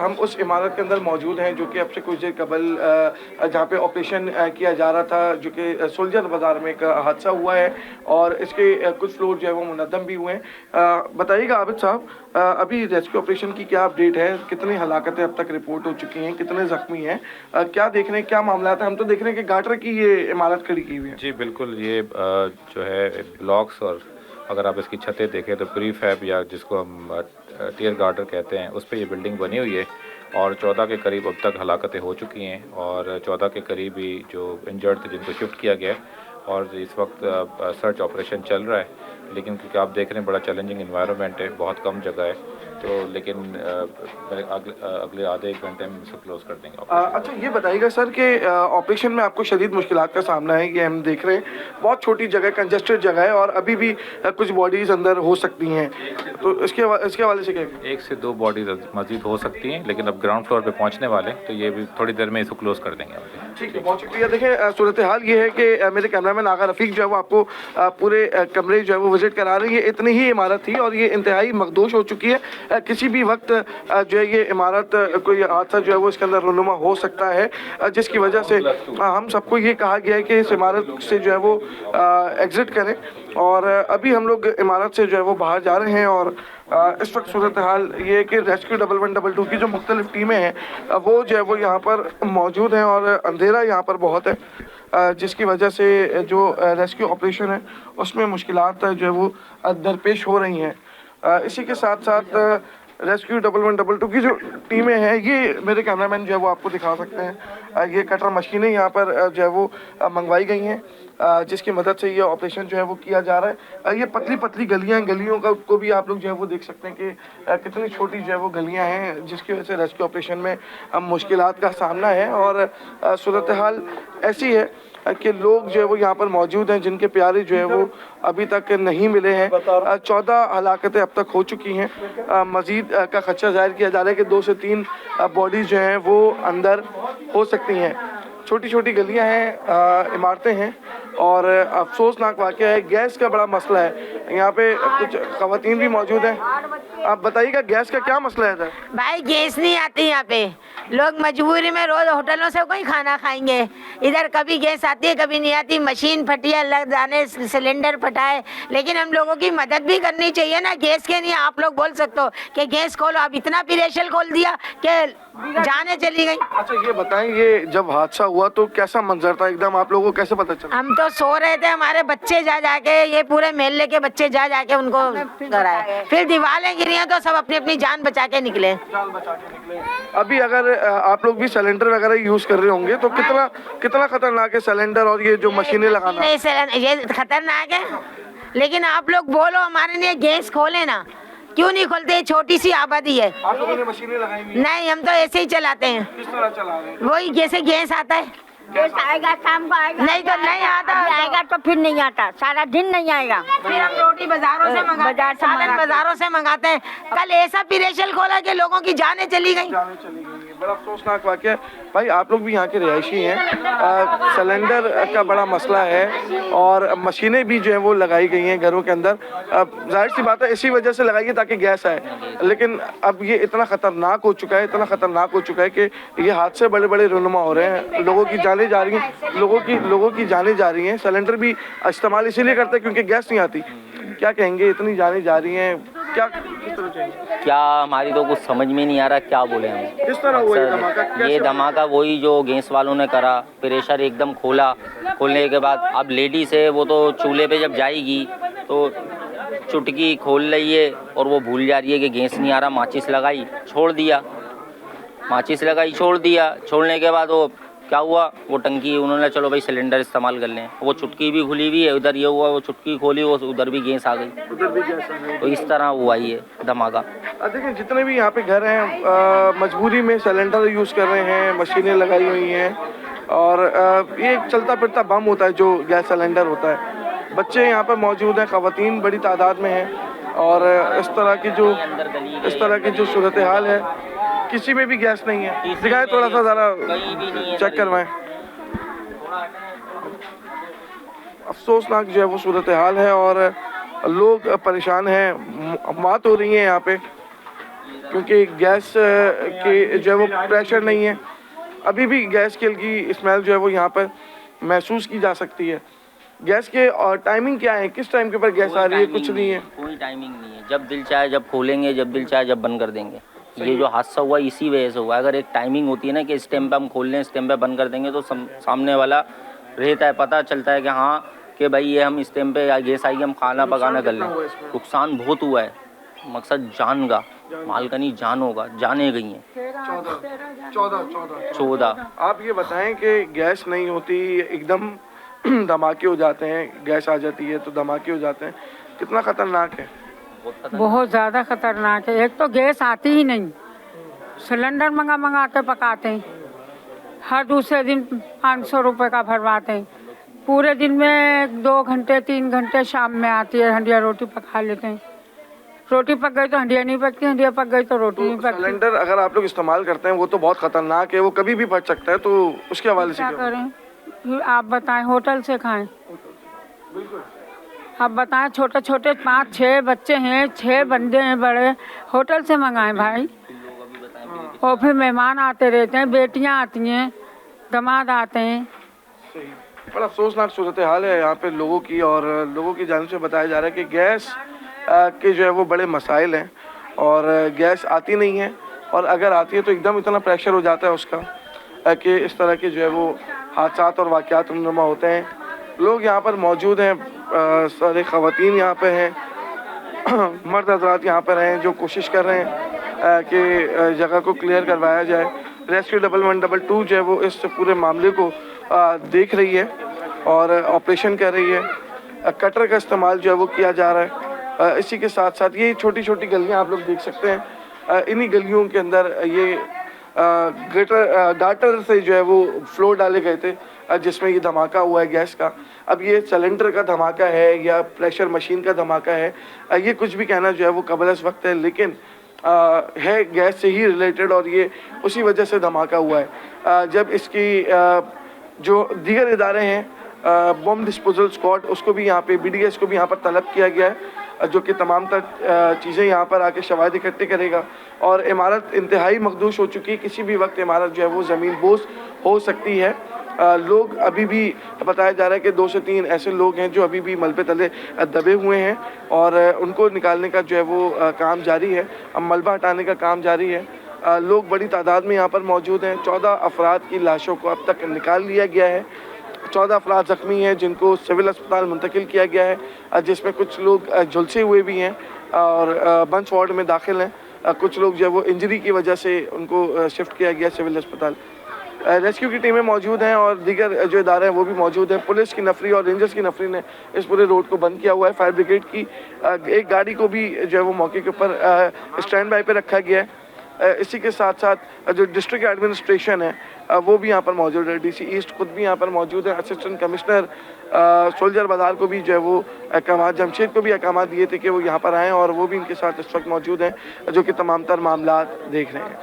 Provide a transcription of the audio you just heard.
हम उस इमारत के अंदर मौजूद हैं जो कि अब से कुछ देर कबल जहाँ पे ऑपरेशन किया जा रहा था, जो कि सोल्जर बाज़ार में एक हादसा हुआ है और इसके कुछ फ्लोर जो है वो मुनद्दम भी हुए हैं। बताइएगा आबिद साहब, अभी रेस्क्यू ऑपरेशन की क्या अपडेट है? कितनी हलाकतें अब तक रिपोर्ट हो चुकी हैं, कितने ज़ख्मी हैं, क्या देख रहे हैं, क्या मामला है? हम तो देख रहे हैं कि गाटर की ये इमारत खड़ी की हुई है। जी बिल्कुल, ये जो है ब्लॉक्स, और अगर आप इसकी छतें देखें तो प्री फैब या जिसको हम टियर गार्डर कहते हैं उस पर ये बिल्डिंग बनी हुई है और 14 के करीब अब तक हलाकतें हो चुकी हैं और 14 के करीब ही जो इंजर्ड थे जिनको शिफ्ट किया गया है और इस वक्त सर्च ऑपरेशन चल रहा है। लेकिन क्योंकि आप देख रहे हैं बड़ा चैलेंजिंग इन्वायरमेंट है, बहुत कम जगह है, तो लेकिन अगले आधे एक घंटे में इसको क्लोज कर देंगे। अच्छा ये बताइएगा सर कि ऑपरेशन में आपको शदीद मुश्किलात का सामना है, ये हम देख रहे हैं, बहुत छोटी जगह, कंजेस्टेड जगह है और अभी भी कुछ बॉडीज़ अंदर हो सकती हैं, तो इसके हवाले से क्या? 1 से 2 बॉडीज मजीद हो सकती हैं, लेकिन अब ग्राउंड फ्लोर पे पहुंचने वाले, तो ये भी थोड़ी देर में इसको क्लोज कर देंगे। ठीक है, बहुत शुक्रिया। देखिए सूरत हाल ये है कि मेरे कैमरामैन आगा रफ़ीक जो है वो आपको पूरे कमरे जो है वो विजिट करा रही है। इतनी ही इमारत थी और ये इंतहाई मखदूश हो चुकी है, किसी भी वक्त जो है ये इमारत कोई हादसा जो है वो इसके अंदर रुनुमा हो सकता है, जिसकी वजह से हम सबको ये कहा गया है कि इस इमारत से जो है वो एग्ज़िट करें और अभी हम लोग इमारत से जो है वो बाहर जा रहे हैं और इस वक्त सूरत हाल ये है कि रेस्क्यू 1112 की जो मुख्तलिफ टीमें हैं वो जो है वो यहाँ पर मौजूद हैं और अंधेरा यहाँ पर बहुत है, जिसकी वजह से जो रेस्क्यू ऑपरेशन है उसमें मुश्किलात जो है वो दरपेश हो रही हैं। इसी के साथ साथ रेस्क्यू 1112 की जो टीमें हैं, ये मेरे कैमरामैन जो है वो आपको दिखा सकते हैं, ये कटर मशीनें यहाँ पर जो है वो मंगवाई गई हैं, जिसकी मदद से ये ऑपरेशन जो है वो किया जा रहा है। ये पतली पतली गलियों को भी आप लोग जो है वो देख सकते हैं कि कितनी छोटी जो है वो गलियाँ हैं, जिसकी वजह से रेस्क्यू ऑपरेशन में मुश्किलात का सामना है और सूरत हाल ऐसी है कि लोग जो है वो यहाँ पर मौजूद हैं जिनके प्यारे जो है वो अभी तक नहीं मिले हैं। 14 हलाकतें अब तक हो चुकी हैं, मज़ीद का खदशा जाहिर किया जा रहा है कि 2 से 3 बॉडीज़ जो हैं वो अंदर हो सकती हैं। छोटी छोटी गलियां हैं, इमारतें हैं और अफसोसनाक वाक़या है, गैस का बड़ा मसला है। यहाँ पे कुछ ख़वातीन भी मौजूद हैं, आप बताइएगा गैस का क्या मसला है? भाई गैस नहीं आती यहाँ पे, लोग मजबूरी में रोज होटलों से कोई खाना खाएंगे, इधर कभी गैस आती है कभी नहीं आती, मशीन फटी है, लग जाने सिलेंडर फटा है, लेकिन हम लोगों की मदद भी करनी चाहिए ना। गैस के नहीं आप लोग बोल सकते हो कि गैस खोलो, अब इतना प्रेशर खोल दिया कि जाने चली गई। अच्छा ये बताएं, ये जब हादसा हुआ तो कैसा मंजर था एकदम, आप लोगों को कैसे पता चला? हम तो सो रहे थे, हमारे बच्चे जा जाके, ये पूरे मोहल्ले के बच्चे जा जाके उनको कराए, फिर दीवारें गिरी तो सब अपनी अपनी जान बचा के निकले। अभी अगर आप लोग भी सिलेंडर वगैरह यूज कर रहे होंगे तो कितना खतरनाक है सिलेंडर और ये जो मशीनें लगाना? ये खतरनाक है, लेकिन आप लोग बोलो हमारे लिए गैस खोले ना, क्यों नहीं खोलते? छोटी सी आबादी है। आप लोगों ने मशीनें लगाई हुई? नहीं, हम तो ऐसे ही चलाते हैं। किस तरह चला रहे हैं? वही जैसे गैस आता है, गैस आएगा शाम को आएगा, नहीं तो नहीं आता, आएगा तो फिर नहीं आता, सारा दिन नहीं आएगा। फिर हम रोटी बाजारों से मंगाते हैं, सालन बाजारों से मंगाते हैं। कल ऐसा प्रेशर खोला कि लोगों की जानें चली गई। बड़ा अफसोसनाक वाक़या। भाई आप लोग भी यहाँ के रिहायशी हैं, सिलेंडर का बड़ा मसला है और मशीनें भी जो है वो लगाई गई हैं घरों के अंदर। जाहिर सी बात है इसी वजह से लगाई है ताकि गैस आए, लेकिन अब ये इतना ख़तरनाक हो चुका है कि ये हादसे बड़े बड़े रुनुमा हो रहे हैं, लोगों की जानें जा रही हैं, लोगों की जानें जा रही हैं। सिलेंडर भी इस्तेमाल इसीलिए करते हैं क्योंकि गैस नहीं आती। क्या कहेंगे, इतनी जानें जा रही हैं, क्या हमारी तो कुछ समझ में नहीं आ रहा क्या बोले हम। किस तरह हुआ ये धमाका? ये धमाका वही जो गैस वालों ने करा, प्रेशर एकदम खोलने के बाद अब लेडीज है वो तो चूल्हे पे जब जाएगी तो चुटकी खोल रही है और वो भूल जा रही है कि गैस नहीं आ रहा, माचिस लगाई छोड़ दिया, छोड़ने के बाद वो क्या हुआ, वो टंकी उन्होंने चलो भाई सिलेंडर इस्तेमाल कर लें, वो चुटकी भी खुली हुई है, उधर ये हुआ वो चुटकी खोली वो उधर भी गैस आ गई, तो इस तरह हुआ ये धमाका। देखिए जितने भी यहाँ पे घर हैं मजबूरी में सिलेंडर यूज़ कर रहे हैं, मशीनें लगाई हुई हैं और ये चलता फिरता बम होता है जो गैस सिलेंडर होता है। बच्चे यहाँ पर मौजूद हैं, ख़वातीन बड़ी तादाद में हैं और इस तरह की जो सूरत हाल है, किसी में भी गैस नहीं है। दिखाएं थोड़ा सा, ज़रा चेक करवाएं। अफसोसनाक जो है वो सूरत हाल है और लोग परेशान हैं, मौत हो रही है यहाँ पे। क्योंकि गैस के जो है वो प्रेशर नहीं है। अभी भी गैस की हल्की स्मेल जो है वो यहाँ पर महसूस की जा सकती है। गैस के और टाइमिंग क्या है, किस टाइम के ऊपर गैस आ रही है, कुछ नहीं है। कोई टाइमिंग नहीं है, जब दिल चाहे जब खोलेंगे, जब दिल चाहे जब बंद कर देंगे। ये जो हादसा हुआ इसी वजह से हुआ। अगर एक टाइमिंग होती है ना कि इस टाइम पे हम खोल लें, इस टाइम पे बंद कर देंगे, तो सामने वाला रहता है, पता चलता है कि हाँ कि भाई ये हम इस टाइम पे गैस आई, हम खाना पकाना कर लें। नुकसान बहुत हुआ है, मकसद जान का, माल का नहीं जान होगा, जाने गई हैं 14। आप ये बताएं कि गैस नहीं होती, एकदम धमाके हो जाते हैं, गैस आ जाती है तो धमाके हो जाते हैं, कितना खतरनाक है? बहुत ज़्यादा खतरनाक है। एक तो गैस आती ही नहीं, सिलेंडर मंगा के पकाते हैं, हर दूसरे दिन 500 रुपये का भरवाते हैं। पूरे दिन में 2 घंटे 3 घंटे शाम में आती है, हंडिया रोटी पका लेते हैं। रोटी पक गई तो हंडिया नहीं पकती, हंडिया पक गई तो रोटी नहीं पकती। सिलेंडर अगर आप लोग इस्तेमाल करते हैं वो तो बहुत खतरनाक है, वो कभी भी फट सकता है, तो उसके हवाले से क्या क्या करें आप बताएं, होटल से खाएं? आप बताएं, छोटे छोटे 5-6 बच्चे हैं, 6 बंदे हैं बड़े, होटल से मंगाएं भाई। और फिर मेहमान आते रहते हैं, बेटियां आती हैं, दामाद आते हैं। बड़ा अफसोसनाक सूरत हाल है यहाँ पे लोगों की, और लोगों की जानिब से बताया जा रहा है कि गैस के जो है वो बड़े मसाइल हैं और गैस आती नहीं है, और अगर आती है तो एकदम इतना प्रेशर हो जाता है उसका कि इस तरह के जो है वो हादसात और वाक़यात रुनुमा होते हैं। लोग यहाँ पर मौजूद हैं, सारे ख़वातीन यहाँ पे हैं, मर्द हज़रात यहाँ पर हैं जो कोशिश कर रहे हैं कि जगह को क्लियर करवाया जाए। रेस्क्यू 1112 जो है वो इस पूरे मामले को देख रही है और ऑपरेशन कर रही है। कटर का इस्तेमाल जो है वो किया जा रहा है। इसी के साथ साथ ये छोटी छोटी गलियां आप लोग देख सकते हैं, इन्हीं गलियों के अंदर ये गाटर से जो है वो फ्लोर डाले गए थे जिसमें ये धमाका हुआ है गैस का। अब ये सिलेंडर का धमाका है या प्रेशर मशीन का धमाका है, ये कुछ भी कहना जो है वो कबल वक्त है, लेकिन है गैस से ही रिलेटेड और ये उसी वजह से धमाका हुआ है। जब इसकी जो दीगर इदारे हैं, बम डिस्पोजल स्क्वाड, उसको भी यहाँ पे BDS को भी यहाँ पर तलब किया गया है जो कि तमाम तर चीज़ें यहाँ पर आके शवाहिद इकट्ठे करेगा। और इमारत इंतहाई मखदूश हो चुकी है, किसी भी वक्त इमारत जो है वो ज़मीन बोझ हो सकती है। लोग अभी भी बताया जा रहा है कि 2 से 3 ऐसे लोग हैं जो अभी भी मलबे तले दबे हुए हैं और उनको निकालने का जो है वो काम जारी है। अब मलबा हटाने का काम जारी है। लोग बड़ी तादाद में यहाँ पर मौजूद हैं। 14 अफराद की लाशों को अब तक निकाल लिया गया है। 14 अफराद ज़ख्मी हैं जिनको सिविल अस्पताल मुंतकिल किया गया है, जिसमें कुछ लोग झुलसे हुए भी हैं और बंच वार्ड में दाखिल हैं। कुछ लोग जो है वो इंजरी की वजह से उनको शिफ्ट किया गया सिविल अस्पताल। रेस्क्यू की टीमें मौजूद हैं और दीगर जो इदारे हैं वो भी मौजूद हैं। पुलिस की नफरी और रेंजर्स की नफरी ने इस पूरे रोड को बंद किया हुआ है। फायर ब्रिगेड की एक गाड़ी को भी जो है वो मौके के ऊपर स्टैंड बाय पे रखा गया है। इसी के साथ साथ जो डिस्ट्रिक्ट एडमिनिस्ट्रेशन है वो भी यहाँ पर मौजूद है। DC ईस्ट खुद भी यहाँ पर मौजूद है। असिस्टेंट कमिश्नर सोल्जर बाजार को भी जो है वो अहकाम, जमशेद को भी अहकाम दिए थे कि वो यहाँ पर आएँ और वो भी इनके साथ इस वक्त मौजूद हैं जो कि तमाम तर मामला देख रहे हैं।